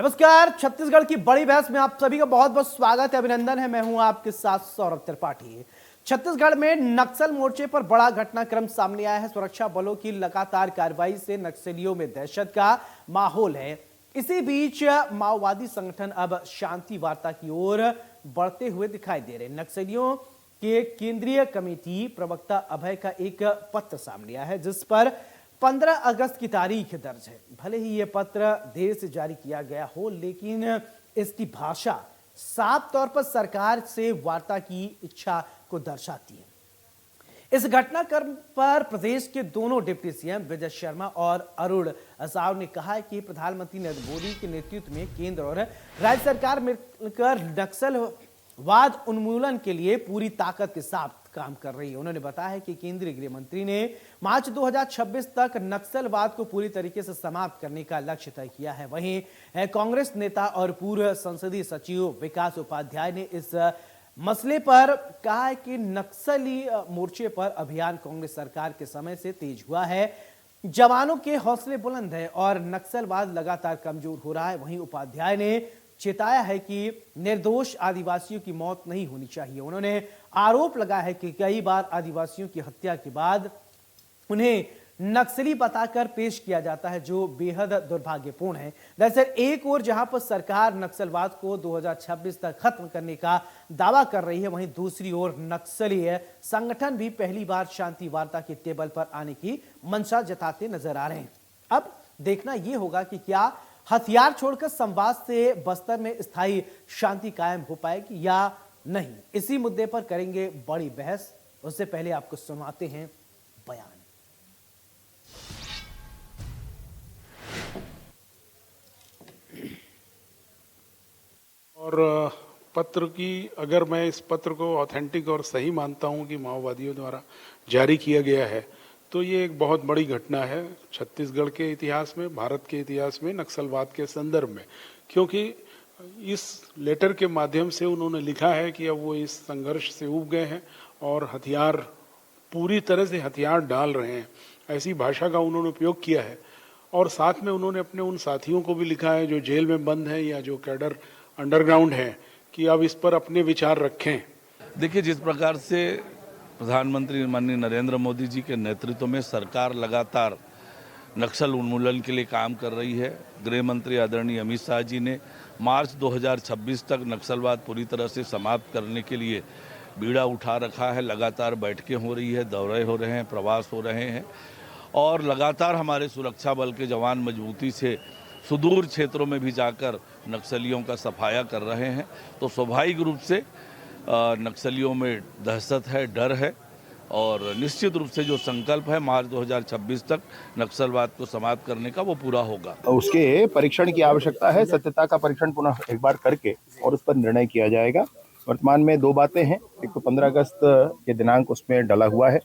नमस्कार। छत्तीसगढ़ की बड़ी बहस में आप सभी का बहुत बहुत स्वागत है, अभिनंदन है। मैं हूं आपके साथ सौरभ त्रिपाठी। छत्तीसगढ़ में नक्सल मोर्चे पर बड़ा घटनाक्रम सामने आया है। सुरक्षा बलों की लगातार कार्रवाई से नक्सलियों में दहशत का माहौल है। इसी बीच माओवादी संगठन अब शांति वार्ता की ओर बढ़ते हुए दिखाई दे रहे। नक्सलियों के केंद्रीय कमेटी प्रवक्ता अभय का एक पत्र सामने आया है, जिस पर 15 अगस्त की तारीख दर्ज है। भले ही यह पत्र देर से जारी किया गया हो, लेकिन इसकी भाषा साफ तौर पर सरकार से वार्ता की इच्छा को दर्शाती है। इस घटनाक्रम पर प्रदेश के दोनों डिप्टी सीएम विजय शर्मा और अरुण साव ने कहा है कि प्रधानमंत्री नरेंद्र मोदी के नेतृत्व में केंद्र और राज्य सरकार मिलकर नक्सलवाद उन्मूलन के लिए पूरी ताकत के साथ काम कर रही है। उन्होंने बताया है कि केंद्रीय गृह मंत्री ने मार्च 2026 तक नक्सलवाद को पूरी तरीके से समाप्त करने का लक्ष्य तय किया है। वहीं कांग्रेस नेता और पूर्व संसदीय सचिव विकास उपाध्याय ने इस मसले पर कहा है कि नक्सली मोर्चे पर अभियान कांग्रेस सरकार के समय से तेज हुआ है। जवानों के हौसले बुलंद है और नक्सलवाद लगातार कमजोर हो रहा है। वहीं उपाध्याय ने चेताया है कि निर्दोष आदिवासियों की मौत नहीं होनी चाहिए। उन्होंने आरोप लगाया है कि कई बार आदिवासियों की हत्या के बाद उन्हें नक्सली बताकर पेश किया जाता है, जो बेहद दुर्भाग्यपूर्ण है। दरअसल एक ओर जहां पर सरकार नक्सलवाद को 2026 तक खत्म करने का दावा कर रही है, वहीं दूसरी ओर नक्सली संगठन भी पहली बार शांति वार्ता के टेबल पर आने की मंशा जताते नजर आ रहे हैं। अब देखना यह होगा कि क्या हथियार छोड़कर संवाद से बस्तर में स्थायी शांति कायम हो पाएगी या नहीं। इसी मुद्दे पर करेंगे बड़ी बहस। उससे पहले आपको सुनाते हैं बयान। और पत्र की, अगर मैं इस पत्र को ऑथेंटिक और सही मानता हूं कि माओवादियों द्वारा जारी किया गया है, तो ये एक बहुत बड़ी घटना है छत्तीसगढ़ के इतिहास में, भारत के इतिहास में, नक्सलवाद के संदर्भ में। क्योंकि इस लेटर के माध्यम से उन्होंने लिखा है कि अब वो इस संघर्ष से ऊब गए हैं और हथियार, पूरी तरह से हथियार डाल रहे हैं, ऐसी भाषा का उन्होंने उपयोग किया है। और साथ में उन्होंने अपने उन साथियों को भी लिखा है जो जेल में बंद हैं या जो कैडर अंडरग्राउंड है, कि अब इस पर अपने विचार रखें। देखिए, जिस प्रकार से प्रधानमंत्री माननीय नरेंद्र मोदी जी के नेतृत्व में सरकार लगातार नक्सल उन्मूलन के लिए काम कर रही है। गृह मंत्री आदरणीय अमित शाह जी ने मार्च 2026 तक नक्सलवाद पूरी तरह से समाप्त करने के लिए बीड़ा उठा रखा है। लगातार बैठकें हो रही है, दौरे हो रहे हैं, प्रवास हो रहे हैं और लगातार हमारे सुरक्षा बल के जवान मजबूती से सुदूर क्षेत्रों में भी जाकर नक्सलियों का सफाया कर रहे हैं। तो स्वाभाविक रूप से नक्सलियों में दहशत है, डर है और निश्चित रूप से जो संकल्प है मार्च 2026 तक नक्सलवाद को समाप्त करने का, वो पूरा होगा। उसके परीक्षण की आवश्यकता है, सत्यता का परीक्षण पुनः एक बार करके और उस पर निर्णय किया जाएगा। वर्तमान में दो बातें हैं। एक तो 15 अगस्त के दिनांक उसमें डला हुआ है,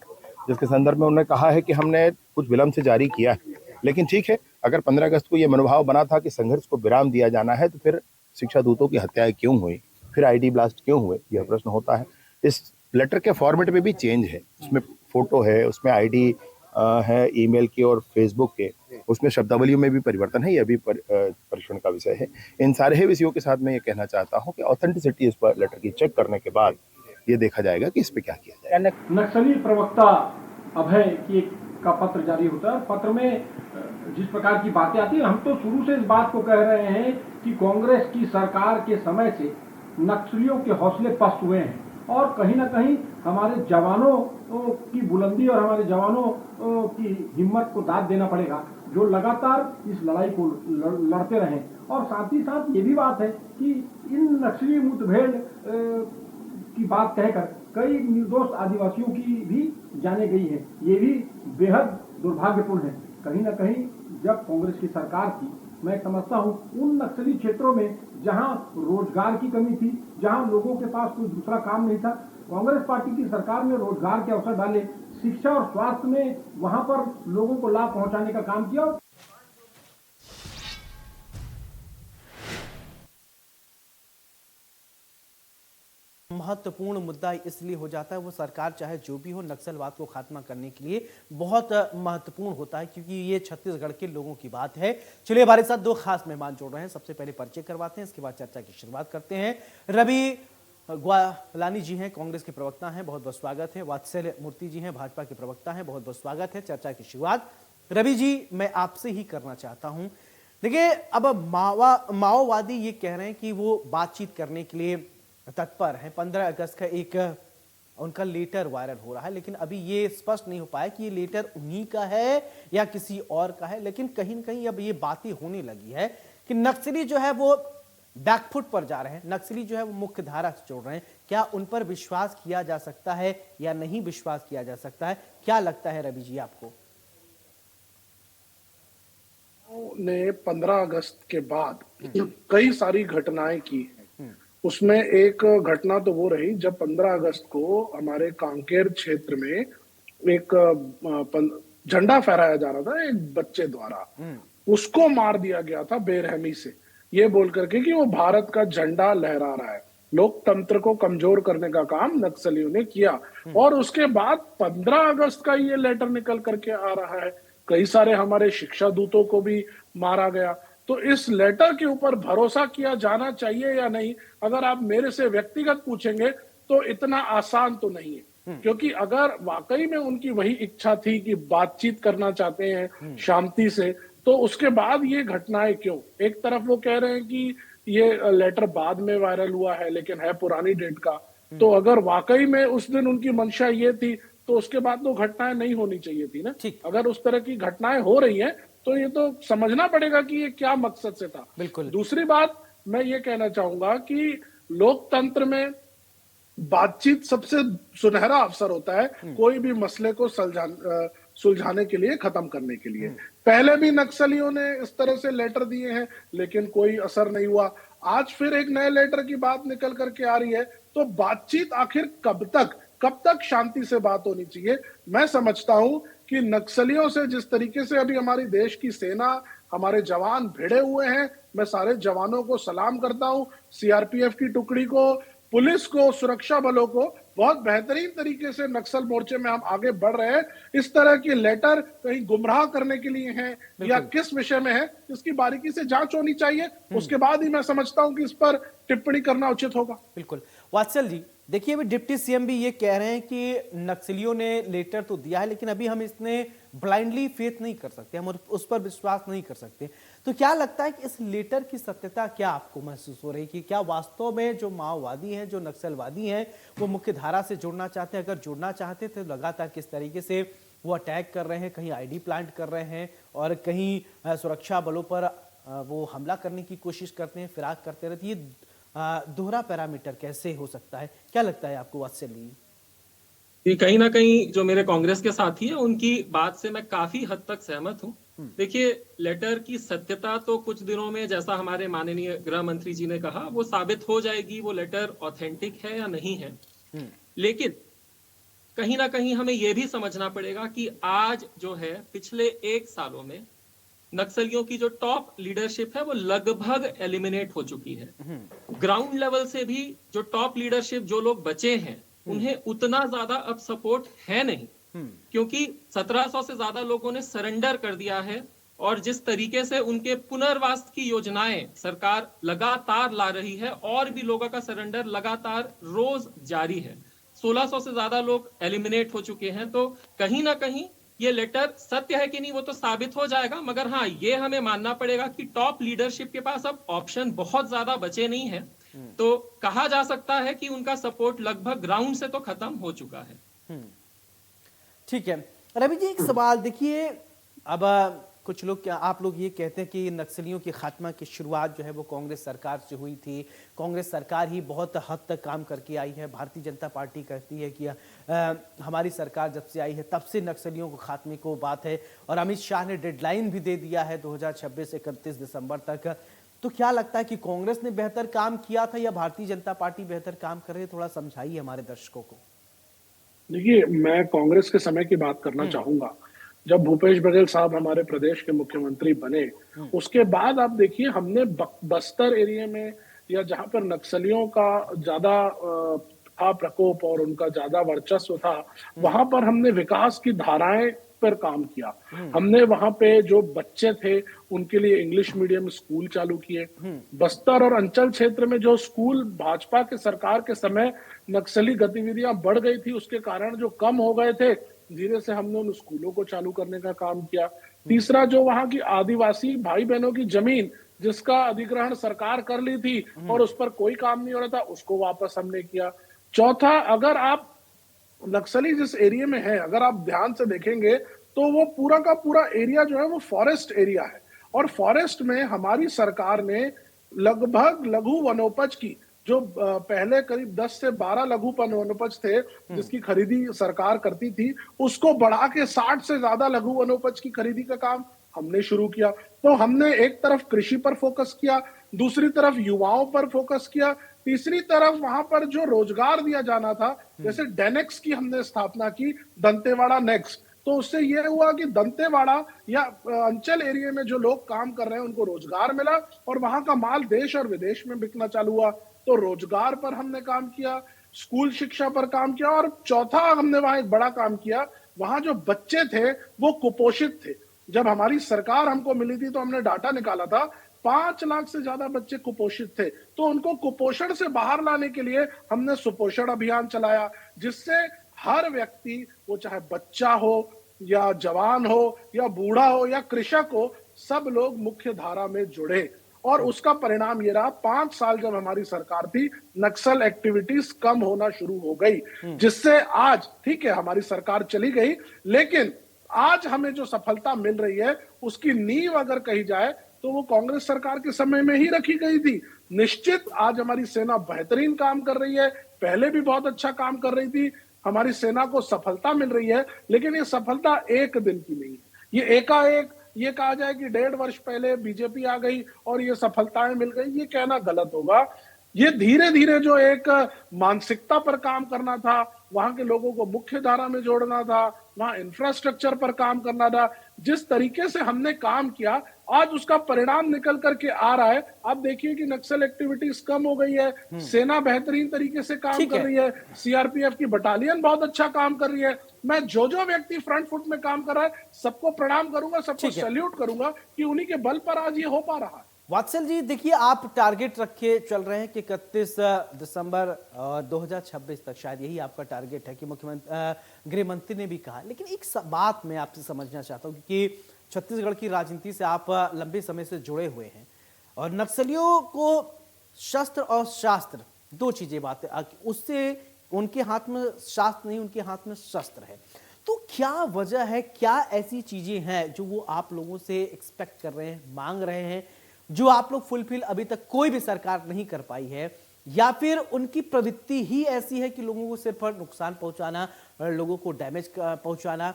जिसके संदर्भ में उन्होंने कहा है कि हमने कुछ विलंब से जारी किया है। लेकिन ठीक है, अगर 15 अगस्त को यह मनोभाव बना था कि संघर्ष को विराम दिया जाना है, तो फिर शिक्षा दूतों की हत्याएं क्यों हुई, फिर आईडी ब्लास्ट क्यों हुए, यह प्रश्न होता है। इस लेटर के फॉर्मेट में भी चेंज है, उसमें फोटो है, उसमें आईडी है ईमेल की और फेसबुक के, उसमें शब्दावलियों में भी परिवर्तन है। यह भी परीक्षण का विषय है। इन सारे विषयों के साथ मैं ये कहना चाहता हूँ कि ऑथेंटिसिटी इस पर लेटर की चेक करने के बाद ये देखा जाएगा कि इस पे क्या किया जाए। नक्सली प्रवक्ता अभय की का पत्र जारी होता है। पत्र में जिस प्रकार की बातें आती है, हम तो शुरू से इस बात को कह रहे हैं कि कांग्रेस की सरकार के समय से नक्सलियों के हौसले पस्त हुए हैं और कहीं ना कहीं हमारे जवानों की बुलंदी और हमारे जवानों की हिम्मत को दाद देना पड़ेगा, जो लगातार इस लड़ाई को लड़ते रहे। और साथ ही साथ ये भी बात है कि इन नक्सली मुठभेड़ की बात कहकर कई निर्दोष आदिवासियों की भी जाने गई है। ये भी बेहद दुर्भाग्यपूर्ण है। कहीं ना कहीं जब कांग्रेस की सरकार थी, मैं समझता हूँ उन नक्सली क्षेत्रों में जहाँ रोजगार की कमी थी, जहाँ लोगों के पास कोई दूसरा काम नहीं था, कांग्रेस पार्टी की सरकार ने रोजगार के अवसर डाले, शिक्षा और स्वास्थ्य में वहां पर लोगों को लाभ पहुंचाने का काम किया। महत्वपूर्ण मुद्दा इसलिए हो जाता है, वो सरकार चाहे जो भी हो, नक्सलवाद को खात्मा करने के लिए बहुत महत्वपूर्ण होता है, क्योंकि ये छत्तीसगढ़ के लोगों की बात है। चलिए हमारे साथ दो खास मेहमान जोड़ रहे हैं, सबसे पहले परिचय करवाते हैं, इसके बाद चर्चा की शुरुआत करते हैं। रवि ग्वालानी जी हैं, कांग्रेस के प्रवक्ता हैं, बहुत बहुत स्वागत है। वात्सल्य मूर्ति जी हैं, भाजपा के प्रवक्ता हैं, बहुत बहुत स्वागत है। चर्चा की शुरुआत रवि जी मैं आपसे ही करना चाहता हूं। देखिए, अब माओवादी ये कह रहे हैं कि वो बातचीत करने के लिए तत्पर है। 15 अगस्त का एक उनका लेटर वायरल हो रहा है, लेकिन अभी ये स्पष्ट नहीं हो पाया कि ये लेटर उन्हीं का है या किसी और का है। लेकिन कहीं न कहीं अब ये बातें होने लगी है कि नक्सली जो है वो बैकफुट पर जा रहे हैं, नक्सली जो है वो मुख्य धारा से जोड़ रहे हैं। क्या उन पर विश्वास किया जा सकता है या नहीं विश्वास किया जा सकता है? क्या लगता है रवि जी आपको? ने 15 अगस्त के बाद कई सारी घटनाएं की हैं। उसमें एक घटना तो वो रही जब 15 अगस्त को हमारे कांकेर क्षेत्र में एक झंडा फहराया जा रहा था एक बच्चे द्वारा, उसको मार दिया गया था बेरहमी से, ये बोल करके कि वो भारत का झंडा लहरा रहा है। लोकतंत्र को कमजोर करने का काम नक्सलियों ने किया। और उसके बाद 15 अगस्त का ये लेटर निकल करके आ रहा है। कई सारे हमारे शिक्षा दूतों को भी मारा गया। तो इस लेटर के ऊपर भरोसा किया जाना चाहिए या नहीं, अगर आप मेरे से व्यक्तिगत पूछेंगे तो इतना आसान तो नहीं है। क्योंकि अगर वाकई में उनकी वही इच्छा थी कि बातचीत करना चाहते हैं शांति से, तो उसके बाद ये घटनाएं क्यों? एक तरफ वो कह रहे हैं कि ये लेटर बाद में वायरल हुआ है, लेकिन है पुरानी डेट का। तो अगर वाकई में उस दिन उनकी मंशा ये थी, तो उसके बाद तो घटनाएं नहीं होनी चाहिए थी ना। अगर उस तरह की घटनाएं हो रही हैं, तो ये तो समझना पड़ेगा कि ये क्या मकसद से था। बिल्कुल। दूसरी बात मैं ये कहना चाहूंगा कि लोकतंत्र में बातचीत सबसे सुनहरा अवसर होता है कोई भी मसले को सुलझाने के लिए, खत्म करने के लिए। पहले भी नक्सलियों ने इस तरह से लेटर दिए हैं, लेकिन कोई असर नहीं हुआ। आज फिर एक नए लेटर की बात निकल करके आ रही है। तो बातचीत आखिर कब तक शांति से बात होनी चाहिए? मैं समझता हूं कि नक्सलियों से जिस तरीके से अभी हमारी देश की सेना, हमारे जवान भिड़े हुए हैं, मैं सारे जवानों को सलाम करता हूं, सीआरपीएफ की टुकड़ी को, पुलिस को, सुरक्षा बलों को। बहुत बेहतरीन तरीके से नक्सल मोर्चे में हम आगे बढ़ रहे हैं। इस तरह के लेटर कहीं गुमराह करने के लिए हैं या किस विषय में है, इसकी बारीकी से जांच होनी चाहिए। उसके बाद ही मैं समझता हूं कि इस पर टिप्पणी करना उचित होगा। बिल्कुल। वात्सल जी, देखिए अभी डिप्टी सीएम भी ये कह रहे हैं कि नक्सलियों ने लेटर तो दिया है, लेकिन अभी हम इसने ब्लाइंडली फेथ नहीं कर सकते, हम उस पर विश्वास नहीं कर सकते। तो क्या लगता है कि इस लेटर की सत्यता क्या आपको महसूस हो रही है कि क्या वास्तव में जो माओवादी हैं, जो नक्सलवादी हैं, वो मुख्य धारा से जुड़ना चाहते हैं? अगर जुड़ना चाहते थे तो लगातार किस तरीके से वो अटैक कर रहे हैं, कहीं आईडी प्लांट कर रहे हैं और कहीं सुरक्षा बलों पर वो हमला करने की कोशिश करते हैं, फिराक करते रहते हैं। दोहरा पैरामीटर कैसे हो सकता है? क्या लगता है आपको वात्सल्य? ये कहीं ना कहीं जो मेरे कांग्रेस के साथी हैं उनकी बात से मैं काफी हद तक सहमत हूं। देखिए, लेटर की सत्यता तो कुछ दिनों में, जैसा हमारे माननीय गृह मंत्री जी ने कहा, वो साबित हो जाएगी वो लेटर ऑथेंटिक है या नहीं है। लेकिन कहीं ना कहीं हमें यह भी समझना पड़ेगा कि आज जो है, पिछले 1 सालों में नक्सलियों की जो टॉप लीडरशिप है वो लगभग एलिमिनेट हो चुकी है। ग्राउंड लेवल से भी जो टॉप लीडरशिप, जो लोग बचे हैं, उन्हें उतना ज्यादा अब सपोर्ट है नहीं, क्योंकि 1700 से ज्यादा लोगों ने सरेंडर कर दिया है। और जिस तरीके से उनके पुनर्वास की योजनाएं सरकार लगातार ला रही है, और भी लोगों का सरेंडर लगातार रोज जारी है। 1600 से ज्यादा लोग एलिमिनेट हो चुके हैं। तो कहीं ना कहीं ये लेटर सत्य है कि नहीं वो तो साबित हो जाएगा, मगर हाँ, ये हमें मानना पड़ेगा कि टॉप लीडरशिप के पास अब ऑप्शन बहुत ज्यादा बचे नहीं है। तो कहा जा सकता है कि उनका सपोर्ट लगभग ग्राउंड से तो खत्म हो चुका है। ठीक है रवि जी, एक सवाल देखिए, अब कुछ लोग, क्या आप लोग ये कहते हैं कि नक्सलियों के खात्मा की शुरुआत जो है वो कांग्रेस सरकार से हुई थी, कांग्रेस सरकार ही बहुत हद तक काम करके आई है। भारतीय जनता पार्टी कहती है कि हमारी सरकार जब से आई है तब से नक्सलियों को खात्मे को बात है, और अमित शाह ने डेडलाइन भी दे दिया है 2026 31 दिसंबर तक। तो क्या लगता है कि कांग्रेस ने बेहतर काम किया था या भारतीय जनता पार्टी बेहतर काम कर रही है? थोड़ा समझाइए हमारे दर्शकों को। देखिए, मैं कांग्रेस के समय की बात करना चाहूंगा। जब भूपेश बघेल साहब हमारे प्रदेश के मुख्यमंत्री बने, उसके बाद आप देखिए, हमने बस्तर एरिया में, या जहां पर नक्सलियों का ज्यादा था प्रकोप और उनका ज्यादा वर्चस्व था, वहां पर हमने विकास की धाराएं पर काम किया। हमने वहां पे जो बच्चे थे उनके लिए इंग्लिश मीडियम स्कूल चालू किए। बस्तर और अंचल क्षेत्र में जो स्कूल भाजपा के सरकार के समय नक्सली गतिविधियां बढ़ गई थी उसके कारण जो कम हो गए थे, धीरे से हमने उन स्कूलों को चालू करने का काम किया। तीसरा, जो वहां की आदिवासी भाई बहनों की जमीन जिसका अधिग्रहण सरकार कर ली थी और उस पर कोई काम नहीं हो रहा था, उसको वापस हमने किया। चौथा, अगर आप नक्सली जिस एरिया में है अगर आप ध्यान से देखेंगे तो वो पूरा का पूरा एरिया जो है वो फॉरेस्ट एरिया है, और फॉरेस्ट में हमारी सरकार ने लगभग लघु वनोपज की जो पहले करीब 10 से 12 लघु वनोपज थे जिसकी खरीदी सरकार करती थी, उसको बढ़ा के 60 से ज्यादा लघु वनोपज की खरीदी का काम हमने शुरू किया। तो हमने एक तरफ कृषि पर फोकस किया, दूसरी तरफ युवाओं पर फोकस किया, तीसरी तरफ वहां पर जो रोजगार दिया जाना था, जैसे डेनेक्स की हमने स्थापना की, दंतेवाड़ा नेक्स्ट। तो उससे यह हुआ कि दंतेवाड़ा या अंचल एरिया में जो लोग काम कर रहे हैं उनको रोजगार मिला और वहां का माल देश और विदेश में बिकना चालू हुआ। तो रोजगार पर हमने काम किया, स्कूल शिक्षा पर काम किया, और चौथा हमने वहां एक बड़ा काम किया, वहां जो बच्चे थे वो कुपोषित थे। जब हमारी सरकार हमको मिली थी तो हमने डाटा निकाला था 5 लाख से ज्यादा बच्चे कुपोषित थे। तो उनको कुपोषण से बाहर लाने के लिए हमने सुपोषण अभियान चलाया, जिससे हर व्यक्ति, वो चाहे बच्चा हो या जवान हो या बूढ़ा हो या कृषक हो, सब लोग मुख्य धारा में जुड़े। और उसका परिणाम ये रहा, 5 साल जब हमारी सरकार थी, नक्सल एक्टिविटीज कम होना शुरू हो गई, जिससे आज, ठीक है हमारी सरकार चली गई, लेकिन आज हमें जो सफलता मिल रही है उसकी नींव अगर कही जाए तो वो कांग्रेस सरकार के समय में ही रखी गई थी। निश्चित आज हमारी सेना बेहतरीन काम कर रही है, पहले भी बहुत अच्छा काम कर रही थी, हमारी सेना को सफलता मिल रही है, लेकिन ये सफलता एक दिन की नहीं है। ये एकाएक ये कहा जाए कि 1.5 वर्ष पहले बीजेपी आ गई और ये सफलताएं मिल गई, ये कहना गलत होगा। ये धीरे धीरे जो एक मानसिकता पर काम करना था, वहां के लोगों को मुख्य धारा में जोड़ना था, वहां इंफ्रास्ट्रक्चर पर काम करना था, जिस तरीके से हमने काम किया आज उसका परिणाम निकल करके आ रहा है। आप देखिए कि नक्सल एक्टिविटीज कम हो गई है, सेना बेहतरीन तरीके से काम कर रही है, सीआरपीएफ की बटालियन बहुत अच्छा काम कर रही है। मैं जो व्यक्ति फ्रंट फुट में काम कर रहा है सबको प्रणाम करूंगा, सबको सैल्यूट करूंगा कि उन्हीं के बल पर आज ये हो पा रहा है। वात्सल जी, देखिए आप टारगेट रखे चल रहे हैं कि 31 दिसंबर 2026 तक, शायद यही आपका टारगेट है कि मुख्यमंत्री गृह मंत्री ने भी कहा। लेकिन एक बात मैं आपसे समझना चाहता हूं क्योंकि छत्तीसगढ़ की राजनीति से आप लंबे समय से जुड़े हुए हैं और नक्सलियों को शस्त्र और शास्त्र दो चीजें बात है, उससे उनके हाथ में शास्त्र नहीं, उनके हाथ में शस्त्र है। तो क्या वजह है, क्या ऐसी चीजें हैं जो वो आप लोगों से एक्सपेक्ट कर रहे हैं, मांग रहे हैं, जो आप लोग फुलफिल अभी तक कोई भी सरकार नहीं कर पाई है, या फिर उनकी प्रवृत्ति ही ऐसी है कि लोगों को सिर्फ नुकसान पहुंचाना, लोगों को डैमेज पहुंचाना?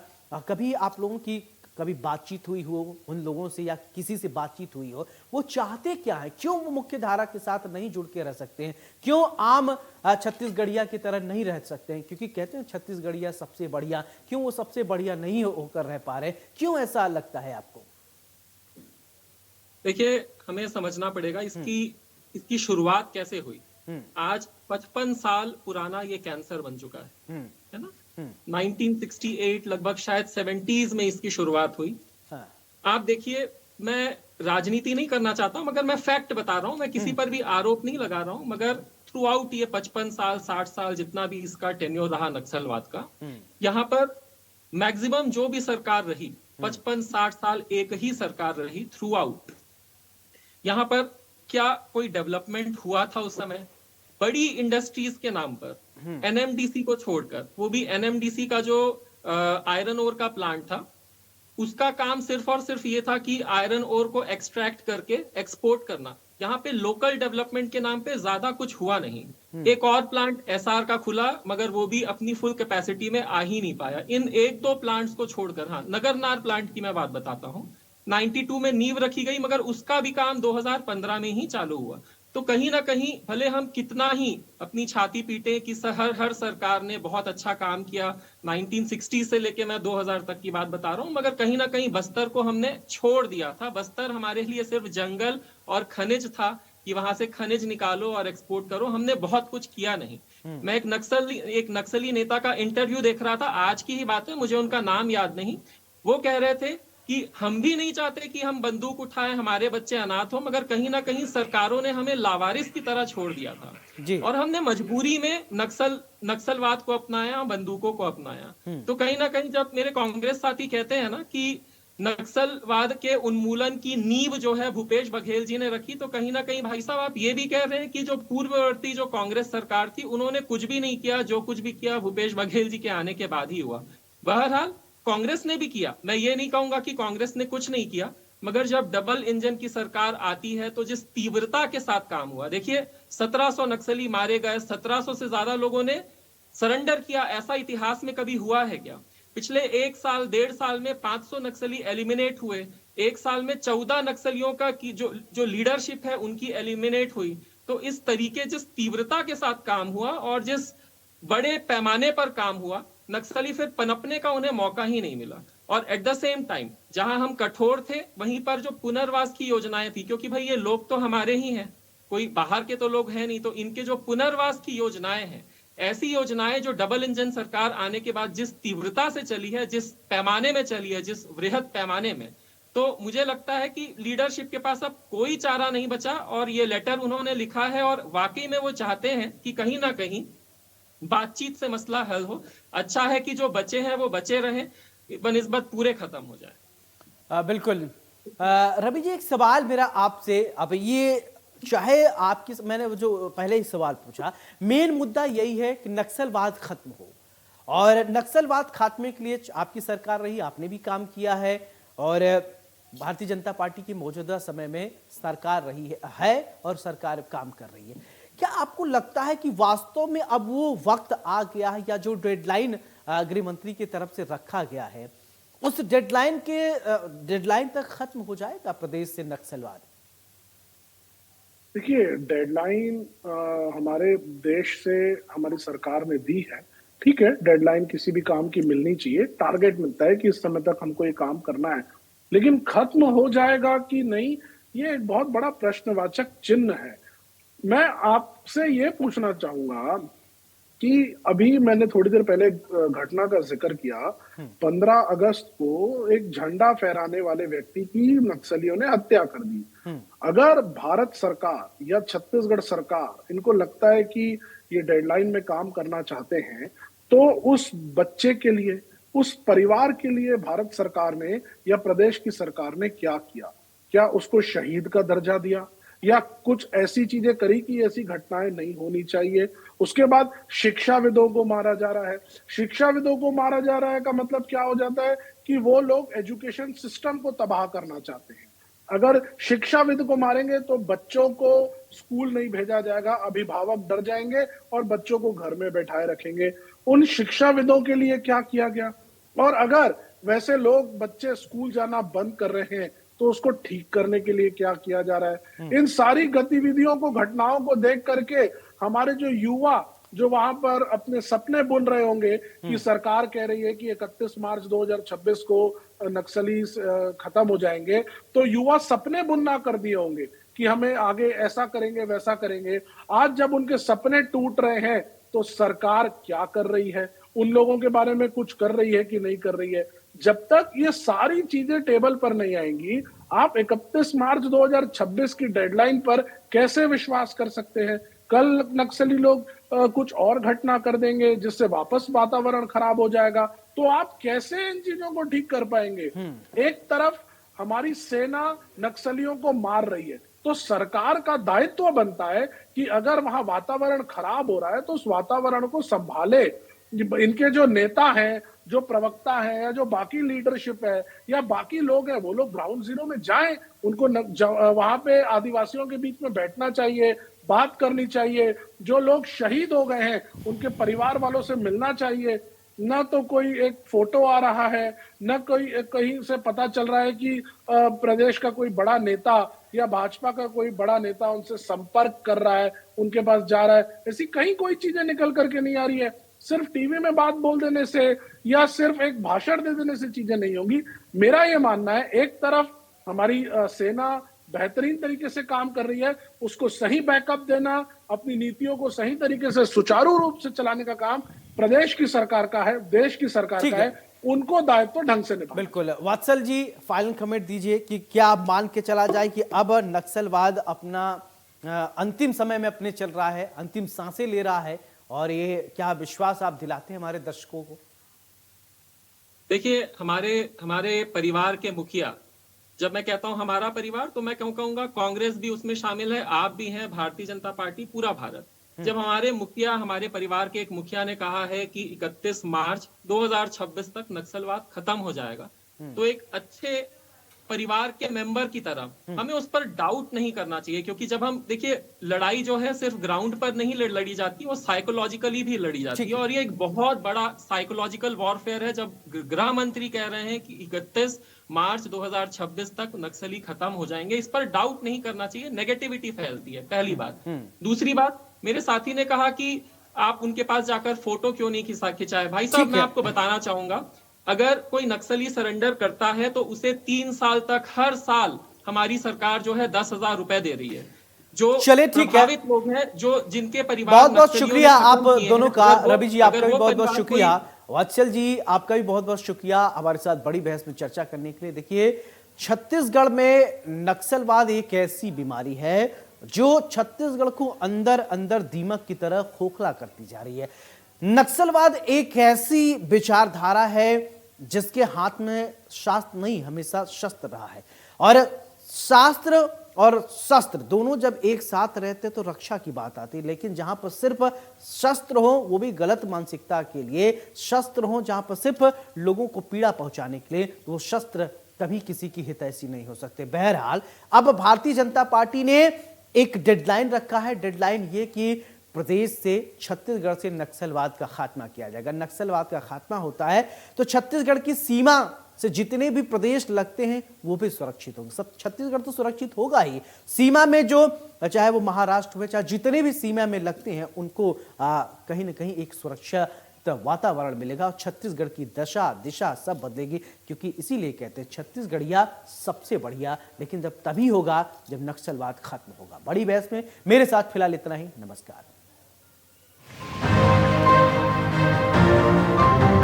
कभी आप लोगों की कभी बातचीत हुई हो उन लोगों से या किसी से बातचीत हुई हो, वो चाहते क्या है, क्यों वो मुख्य धारा के साथ नहीं जुड़ के रह सकते हैं, क्यों आम छत्तीसगढ़िया की तरह नहीं रह सकते हैं? क्योंकि कहते हैं छत्तीसगढ़िया सबसे बढ़िया, क्यों वो सबसे बढ़िया नहीं होकर रह पा रहे, क्यों ऐसा लगता है आपको? देखिए, हमें समझना पड़ेगा इसकी शुरुआत कैसे हुई। आज 55 साल पुराना ये कैंसर बन चुका है ना। 1968 लगभग शायद 70s में इसकी शुरुआत हुई। आप देखिए, मैं राजनीति नहीं करना चाहता हूं, मगर मैं फैक्ट बता रहा हूं, मैं किसी पर भी आरोप नहीं लगा रहा हूं, मगर थ्रू आउट ये 55 साल 60 साल जितना भी इसका टेन्योर रहा नक्सलवाद का, यहाँ पर मैक्सिमम जो भी सरकार रही 55-60 साल एक ही सरकार रही थ्रू आउट। यहाँ पर क्या कोई डेवलपमेंट हुआ था उस समय? बड़ी इंडस्ट्रीज के नाम पर एनएमडीसी को छोड़कर, वो भी एनएमडीसी का जो आयरन ओर का प्लांट था, उसका काम सिर्फ और सिर्फ ये था कि आयरन ओर को एक्सट्रैक्ट करके एक्सपोर्ट करना। यहाँ पे लोकल डेवलपमेंट के नाम पे ज्यादा कुछ हुआ नहीं। एक और प्लांट एसआर का खुला, मगर वो भी अपनी फुल कैपेसिटी में आ ही नहीं पाया। इन 1-2 प्लांट्स को छोड़कर, हाँ, नगरनार प्लांट की मैं बात बताता हूँ, 92 में नींव रखी गई, मगर उसका भी काम 2015 में ही चालू हुआ। तो कहीं ना कहीं भले हम कितना ही अपनी छाती पीटे कि हर सरकार ने बहुत अच्छा काम किया, 1960 से लेके मैं 2000 तक की बात बता रहा हूं, मगर कहीं ना कहीं बस्तर को हमने छोड़ दिया था। बस्तर हमारे लिए सिर्फ जंगल और खनिज था कि वहां से खनिज निकालो और एक्सपोर्ट करो, हमने बहुत कुछ किया नहीं। मैं एक नक्सली नेता का इंटरव्यू देख रहा था, आज की ही बात है, मुझे उनका नाम याद नहीं। वो कह रहे थे कि हम भी नहीं चाहते कि हम बंदूक उठाएं, हमारे बच्चे अनाथ हो, मगर कहीं ना कहीं सरकारों ने हमें लावारिस की तरह छोड़ दिया था जी। और हमने मजबूरी में नक्सलवाद को अपनाया, बंदूकों को अपनाया। तो कहीं ना कहीं जब मेरे कांग्रेस साथी कहते हैं ना कि नक्सलवाद के उन्मूलन की नींव जो है भूपेश बघेल जी ने रखी, तो कहीं ना कहीं भाई साहब आप ये भी कह रहे हैं कि जो पूर्ववर्ती जो कांग्रेस सरकार थी उन्होंने कुछ भी नहीं किया, जो कुछ भी किया भूपेश बघेल जी के आने के बाद ही हुआ। बहरहाल कांग्रेस ने भी किया, मैं ये नहीं कहूंगा कि कांग्रेस ने कुछ नहीं किया, मगर जब डबल इंजन की सरकार आती है तो जिस तीव्रता के साथ काम हुआ, देखिए 1700 नक्सली मारे गए, 1700 से ज्यादा लोगों ने सरेंडर किया, ऐसा इतिहास में कभी हुआ है क्या? पिछले 1 साल 1.5 साल में 500 नक्सली एलिमिनेट हुए, 1 साल में 14 नक्सलियों का की जो लीडरशिप है उनकी एलिमिनेट हुई। तो इस तरीके जिस तीव्रता के साथ काम हुआ और जिस बड़े पैमाने पर काम हुआ, नक्सली फिर पनपने का उन्हें मौका ही नहीं मिला। और एट द सेम टाइम जहां हम कठोर थे, वहीं पर जो पुनर्वास की योजनाएं थी, क्योंकि भाई ये लोग तो हमारे ही हैं, कोई बाहर के तो लोग हैं नहीं, तो इनके जो पुनर्वास की योजनाएं हैं, ऐसी योजनाएं जो डबल इंजन सरकार आने के बाद जिस तीव्रता से चली है, जिस पैमाने में चली है, जिस वृहद पैमाने में, तो मुझे लगता है कि लीडरशिप के पास अब कोई चारा नहीं बचा। और ये लेटर उन्होंने लिखा है और वाकई में वो चाहते हैं कि कहीं ना कहीं बातचीत से मसला हल हो। अच्छा है कि जो बचे हैं वो बचे रहें, बनिस्बत पूरे खत्म हो जाए। बिल्कुल। रवि जी, एक सवाल मेरा आपसे, अब ये चाहे आपकी, मैंने जो पहले ही सवाल पूछा, मेन मुद्दा यही है कि नक्सलवाद खत्म हो, और नक्सलवाद खात्मे के लिए आपकी सरकार रही, आपने भी काम किया है, और भारतीय जनता पार्टी की मौजूदा समय में सरकार रही है और सरकार काम कर रही है। क्या आपको लगता है कि वास्तव में अब वो वक्त आ गया है, या जो डेडलाइन गृह मंत्री की तरफ से रखा गया है, उस डेडलाइन तक खत्म हो जाएगा प्रदेश से नक्सलवाद? देखिए, डेडलाइन हमारे देश से हमारी सरकार ने दी है। ठीक है, डेडलाइन किसी भी काम की मिलनी चाहिए, टारगेट मिलता है कि इस समय तक हमको ये काम करना है, लेकिन खत्म हो जाएगा कि नहीं, ये एक बहुत बड़ा प्रश्नवाचक चिन्ह है। मैं आपसे ये पूछना चाहूंगा कि अभी मैंने थोड़ी देर पहले घटना का जिक्र किया, 15 अगस्त को एक झंडा फहराने वाले व्यक्ति की नक्सलियों ने हत्या कर दी। अगर भारत सरकार या छत्तीसगढ़ सरकार इनको लगता है कि ये डेडलाइन में काम करना चाहते हैं, तो उस बच्चे के लिए, उस परिवार के लिए भारत सरकार ने या प्रदेश की सरकार ने क्या किया? क्या उसको शहीद का दर्जा दिया, या कुछ ऐसी चीजें करी कि ऐसी घटनाएं नहीं होनी चाहिए? उसके बाद शिक्षाविदों को मारा जा रहा है। शिक्षाविदों को मारा जा रहा है का मतलब क्या हो जाता है कि वो लोग एजुकेशन सिस्टम को तबाह करना चाहते हैं। अगर शिक्षाविद को मारेंगे तो बच्चों को स्कूल नहीं भेजा जाएगा, अभिभावक डर जाएंगे और बच्चों को घर में बैठाए रखेंगे। उन शिक्षाविदों के लिए क्या किया गया? और अगर वैसे लोग, बच्चे स्कूल जाना बंद कर रहे हैं, तो उसको ठीक करने के लिए क्या किया जा रहा है? इन सारी गतिविधियों को, घटनाओं को देख करके हमारे जो युवा जो वहां पर अपने सपने बुन रहे होंगे कि सरकार कह रही है कि 31 मार्च 2026 को नक्सली खत्म हो जाएंगे, तो युवा सपने बुनना कर दिए होंगे कि हमें आगे ऐसा करेंगे, वैसा करेंगे। आज जब उनके सपने टूट रहे हैं, तो सरकार क्या कर रही है? उन लोगों के बारे में कुछ कर रही है कि नहीं कर रही है? जब तक ये सारी चीजें टेबल पर नहीं आएंगी, आप 31 मार्च 2026 की डेडलाइन पर कैसे विश्वास कर सकते हैं? कल नक्सली लोग कुछ और घटना कर देंगे जिससे वापस वातावरण खराब हो जाएगा, तो आप कैसे इन चीजों को ठीक कर पाएंगे? एक तरफ हमारी सेना नक्सलियों को मार रही है, तो सरकार का दायित्व बनता है कि अगर वहां वातावरण खराब हो रहा है तो उस वातावरण को संभाले। इनके जो नेता हैं, जो प्रवक्ता है, या जो बाकी लीडरशिप है, या बाकी लोग हैं, वो लोग ग्राउंड जीरो में जाएं, उनको वहां पे आदिवासियों के बीच में बैठना चाहिए, बात करनी चाहिए। जो लोग शहीद हो गए हैं उनके परिवार वालों से मिलना चाहिए। न तो कोई एक फोटो आ रहा है, न कोई कहीं से पता चल रहा है कि प्रदेश का कोई बड़ा नेता या भाजपा का कोई बड़ा नेता उनसे संपर्क कर रहा है, उनके पास जा रहा है। ऐसी कहीं कोई चीजें निकल करके नहीं आ रही है। सिर्फ टीवी में बात बोल देने से या सिर्फ एक भाषण दे देने से चीजें नहीं होंगी। मेरा ये मानना है, एक तरफ हमारी सेना बेहतरीन तरीके से काम कर रही है, उसको सही बैकअप देना, अपनी नीतियों को सही तरीके से सुचारू रूप से चलाने का काम प्रदेश की सरकार का है, देश की सरकार ठीक का है। है। उनको दायित्व ढंग से निभाना। बिल्कुल। वात्सल जी, फाइनल कमेंट दीजिए कि क्या आप मान के चला जाए कि अब नक्सलवाद अपना अंतिम समय में अपने चल रहा है, अंतिम सांसें ले रहा है, और ये क्या विश्वास आप दिलाते हैं हमारे दर्शकों को? देखिए, हमारे परिवार के मुखिया, जब मैं कहता हूं हमारा परिवार, तो मैं कहूंगा कांग्रेस भी उसमें शामिल है, आप भी हैं, भारतीय जनता पार्टी, पूरा भारत। जब हमारे मुखिया, हमारे परिवार के एक मुखिया ने कहा है कि 31 मार्च 2026 तक नक्सलवाद खत्म हो जाएगा, तो एक अच्छे परिवार के मेंबर की तरह हमें उस पर डाउट नहीं करना चाहिए। क्योंकि जब हम देखिए, लड़ाई जो है सिर्फ ग्राउंड पर नहीं लड़ी जाती, वो साइकोलॉजिकली भी लड़ी जाती है, और ये एक बहुत बड़ा साइकोलॉजिकल वॉरफेयर है। जब गृह मंत्री कह रहे हैं कि 31 मार्च 2026 तक नक्सली खत्म हो जाएंगे, इस पर डाउट नहीं करना चाहिए। नेगेटिविटी फैलती है, पहली बात। दूसरी बात, मेरे साथी ने कहा कि आप उनके पास जाकर फोटो क्यों नहीं खिंचाए। भाई साहब, मैं आपको बताना चाहूंगा, अगर कोई नक्सली सरेंडर करता है तो उसे 3 साल तक हर साल हमारी सरकार जो है 10,000 रुपए दे रही है। जो चलिए, ठीक है। प्रभावित लोग हैं, जो जिनके परिवार बहुत बहुत नक्सलियों ने शुक्रिया खत्म आप किए दोनों हैं, का। अगर वो- रवि जी, अगर आपका भी वो बहुत बहुत परिवार शुक्रिया। कोई- वत्सल जी, आपका भी बहुत बहुत शुक्रिया हमारे साथ बड़ी बहस में चर्चा करने के लिए। देखिए, छत्तीसगढ़ में नक्सलवाद एक ऐसी बीमारी है जो छत्तीसगढ़ को अंदर अंदर दीमक की तरह खोखला करती जा रही है। नक्सलवाद एक ऐसी विचारधारा है जिसके हाथ में शास्त्र नहीं, हमेशा शस्त्र रहा है, और शास्त्र और शस्त्र दोनों जब एक साथ रहते तो रक्षा की बात आती। लेकिन जहां पर सिर्फ शस्त्र हो, वो भी गलत मानसिकता के लिए शस्त्र हो, जहां पर सिर्फ लोगों को पीड़ा पहुंचाने के लिए, तो वो शस्त्र कभी किसी की हितैषी नहीं हो सकते। बहरहाल, अब भारतीय जनता पार्टी ने एक डेडलाइन रखा है। डेडलाइन ये कि प्रदेश से, छत्तीसगढ़ से नक्सलवाद का खात्मा किया जाएगा। नक्सलवाद का खात्मा होता है तो छत्तीसगढ़ की सीमा से जितने भी प्रदेश लगते हैं वो भी सुरक्षित होंगे। सब छत्तीसगढ़ तो सुरक्षित होगा ही, सीमा में जो, चाहे वो महाराष्ट्र हो, चाहे जितने भी सीमा में लगते हैं, उनको कहीं ना कहीं एक सुरक्षित वातावरण मिलेगा, और छत्तीसगढ़ की दशा दिशा सब बदलेगी। क्योंकि इसीलिए कहते हैं छत्तीसगढ़िया सबसे बढ़िया, लेकिन जब तभी होगा जब नक्सलवाद खत्म होगा। बड़ी बहस में मेरे साथ फिलहाल इतना ही। नमस्कार।